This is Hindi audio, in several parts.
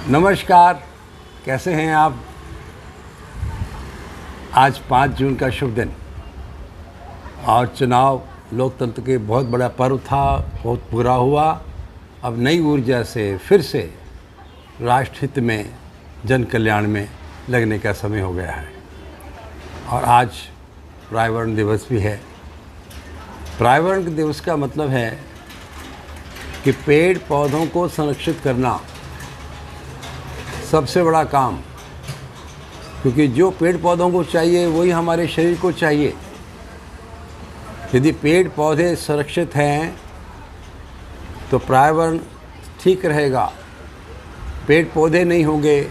नमस्कार, कैसे हैं आप। आज 5 जून का शुभ दिन और चुनाव लोकतंत्र के बहुत बड़ा पर्व था, बहुत पूरा हुआ। अब नई ऊर्जा से फिर से राष्ट्रहित में, जन कल्याण में लगने का समय हो गया है। और आज पर्यावरण दिवस भी है। पर्यावरण दिवस का मतलब है कि पेड़ पौधों को संरक्षित करना सबसे बड़ा काम, क्योंकि जो पेड़ पौधों को चाहिए वही हमारे शरीर को चाहिए। यदि पेड़ पौधे सुरक्षित हैं तो पर्यावरण ठीक रहेगा। पेड़ पौधे नहीं होंगे,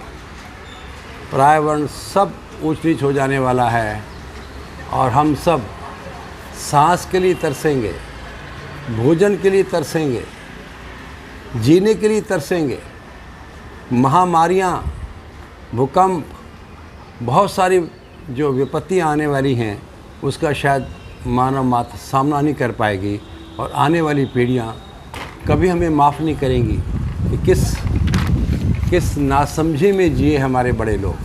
पर्यावरण सब ऊंच नीच हो जाने वाला है और हम सब सांस के लिए तरसेंगे, भोजन के लिए तरसेंगे, जीने के लिए तरसेंगे। महामारियाँ, भूकंप, बहुत सारी जो विपत्तियाँ आने वाली हैं उसका शायद मानव मात्र सामना नहीं कर पाएगी और आने वाली पीढ़ियाँ कभी हमें माफ़ नहीं करेंगी कि किस नासमझी में जिए हमारे बड़े लोग।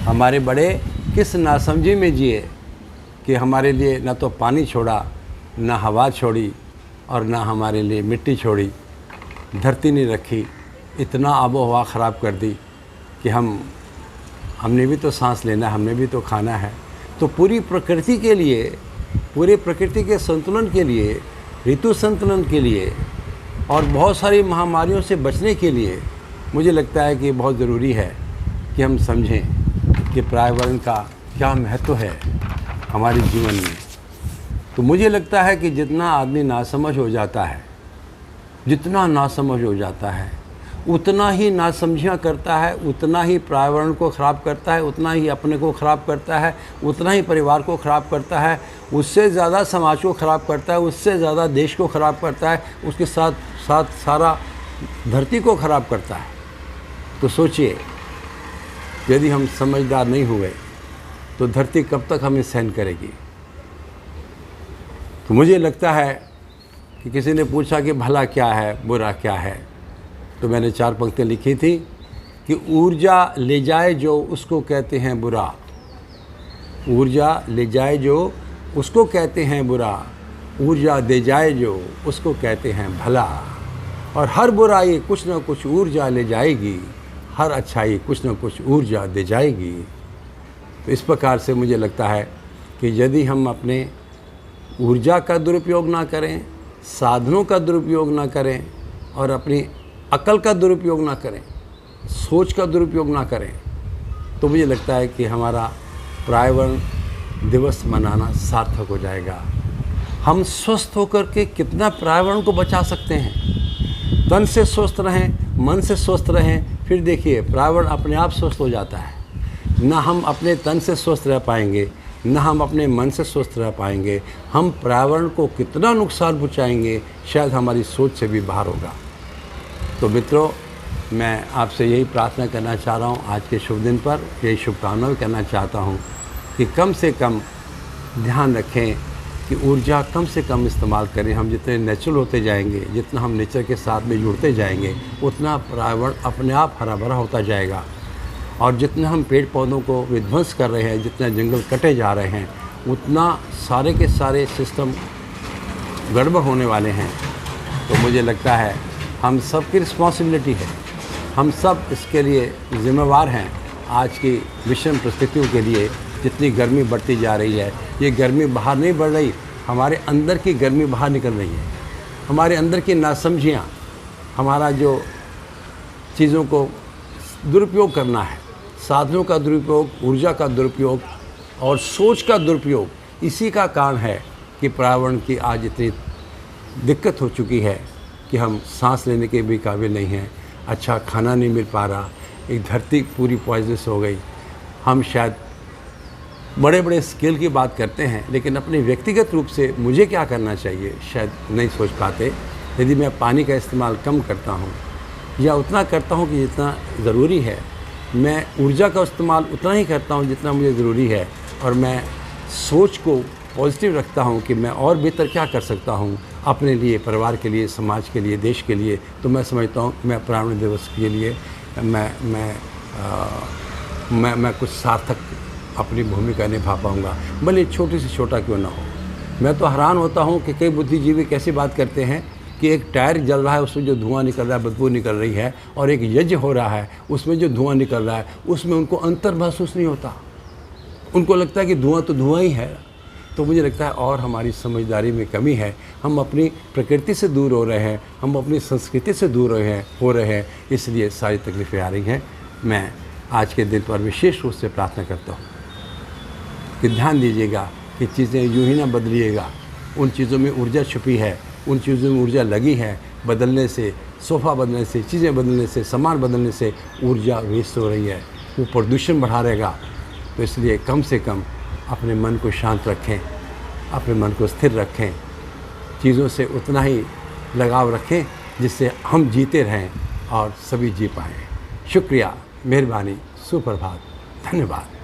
हमारे बड़े किस नासमझी में जिए कि हमारे लिए ना तो पानी छोड़ा, ना हवा छोड़ी और ना हमारे लिए मिट्टी छोड़ी, धरती नहीं रखी। इतना आबो हवा ख़राब कर दी कि हमने भी तो सांस लेना है, हमने भी तो खाना है। तो पूरी प्रकृति के लिए, पूरे प्रकृति के संतुलन के लिए, ऋतु संतुलन के लिए और बहुत सारी महामारियों से बचने के लिए मुझे लगता है कि बहुत ज़रूरी है कि हम समझें कि पर्यावरण का क्या महत्व है हमारे जीवन में। तो मुझे लगता है कि जितना आदमी नासमझ हो जाता है, जितना नासमझ हो जाता है, उतना ही नासमझियाँ करता है, उतना ही पर्यावरण को ख़राब करता है, उतना ही अपने को ख़राब करता है, उतना ही परिवार को ख़राब करता है, उससे ज़्यादा समाज को ख़राब करता है, उससे ज़्यादा देश को ख़राब करता है, उसके साथ साथ सारा धरती को ख़राब करता है। तो सोचिए, यदि हम समझदार नहीं हुए तो धरती कब तक हमें सहन करेगी। तो मुझे लगता है कि किसी ने पूछा कि भला क्या है, बुरा क्या है, तो मैंने 4 पंक्तियाँ लिखी थी कि ऊर्जा ले जाए जो उसको कहते हैं बुरा, ऊर्जा ले जाए जो उसको कहते हैं बुरा, ऊर्जा दे जाए जो उसको कहते हैं भला। और हर बुराई कुछ न कुछ ऊर्जा ले जाएगी, हर अच्छाई कुछ न कुछ ऊर्जा दे जाएगी। तो इस प्रकार से मुझे लगता है कि यदि हम अपने ऊर्जा का दुरुपयोग ना करें, साधनों का दुरुपयोग ना करें और अपनी अकल का दुरुपयोग ना करें, सोच का दुरुपयोग ना करें, तो मुझे लगता है कि हमारा पर्यावरण दिवस मनाना सार्थक हो जाएगा। हम स्वस्थ होकर के कितना पर्यावरण को बचा सकते हैं। तन से स्वस्थ रहें, मन से स्वस्थ रहें, फिर देखिए पर्यावरण अपने आप स्वस्थ हो जाता है। ना हम अपने तन से स्वस्थ रह पाएंगे, ना हम अपने मन से स्वस्थ रह पाएंगे। हम पर्यावरण को कितना नुकसान पहुँचाएंगे, शायद हमारी सोच से भी बाहर होगा। तो मित्रों, मैं आपसे यही प्रार्थना करना चाह रहा हूँ, आज के शुभ दिन पर यही शुभकामनाएं करना चाहता हूँ कि कम से कम ध्यान रखें कि ऊर्जा कम से कम इस्तेमाल करें। हम जितने नेचुरल होते जाएंगे, जितना हम नेचर के साथ में जुड़ते जाएंगे, उतना पर्यावरण अपने आप हरा भरा होता जाएगा। और जितना हम पेड़ पौधों को विध्वंस कर रहे हैं, जितना जंगल कटे जा रहे हैं, उतना सारे के सारे सिस्टम गड़बड़ होने वाले हैं। तो मुझे लगता है हम सब की रिस्पॉन्सिबिलिटी है, हम सब इसके लिए ज़िम्मेवार हैं। आज की विषम परिस्थितियों के लिए जितनी गर्मी बढ़ती जा रही है, ये गर्मी बाहर नहीं बढ़ रही, हमारे अंदर की गर्मी बाहर निकल रही है। हमारे अंदर की नासमझियाँ, हमारा जो चीज़ों को दुरुपयोग करना है, साधनों का दुरुपयोग, ऊर्जा का दुरुपयोग और सोच का दुरुपयोग, इसी का कारण है कि पर्यावरण की आज इतनी दिक्कत हो चुकी है कि हम सांस लेने के भी काबिल नहीं हैं, अच्छा खाना नहीं मिल पा रहा, एक धरती पूरी पॉइजनस हो गई। हम शायद बड़े बड़े स्केल की बात करते हैं, लेकिन अपने व्यक्तिगत रूप से मुझे क्या करना चाहिए शायद नहीं सोच पाते। यदि मैं पानी का इस्तेमाल कम करता हूँ या उतना करता हूँ कि जितना ज़रूरी है, मैं ऊर्जा का इस्तेमाल उतना ही करता हूँ जितना मुझे ज़रूरी है, और मैं सोच को पॉजिटिव रखता हूँ कि मैं और बेहतर क्या कर सकता हूँ, अपने लिए, परिवार के लिए, समाज के लिए, देश के लिए, तो मैं समझता हूँ मैं प्राण दिवस के लिए मैं कुछ सार्थक अपनी भूमिका निभा पाऊँगा, भले छोटे से छोटा क्यों ना हो। मैं तो हैरान होता हूँ कि कई बुद्धिजीवी कैसी बात करते हैं कि एक टायर जल रहा है, उसमें जो धुआं निकल रहा है, बदबू निकल रही है, और एक यज्ञ हो रहा है, उसमें जो धुआं निकल रहा है, उसमें उनको अंतर महसूस नहीं होता। उनको लगता है कि धुआं तो धुआं ही है। तो मुझे लगता है और हमारी समझदारी में कमी है। हम अपनी प्रकृति से दूर हो रहे हैं, हम अपनी संस्कृति से दूर हो रहे हैं, इसलिए सारी तकलीफ़ें आ रही हैं। मैं आज के दिन पर विशेष रूप से प्रार्थना करता हूँ कि ध्यान दीजिएगा कि चीज़ें यूँ ही ना बदलिएगा। उन चीज़ों में ऊर्जा छुपी है, उन चीज़ों में ऊर्जा लगी है। बदलने से, सोफ़ा बदलने से, चीज़ें बदलने से, सामान बदलने से ऊर्जा वेस्ट हो रही है, वो प्रदूषण बढ़ा रहेगा। तो इसलिए कम से कम अपने मन को शांत रखें, अपने मन को स्थिर रखें, चीज़ों से उतना ही लगाव रखें जिससे हम जीते रहें और सभी जी पाएँ। शुक्रिया, मेहरबानी, सुप्रभात, धन्यवाद।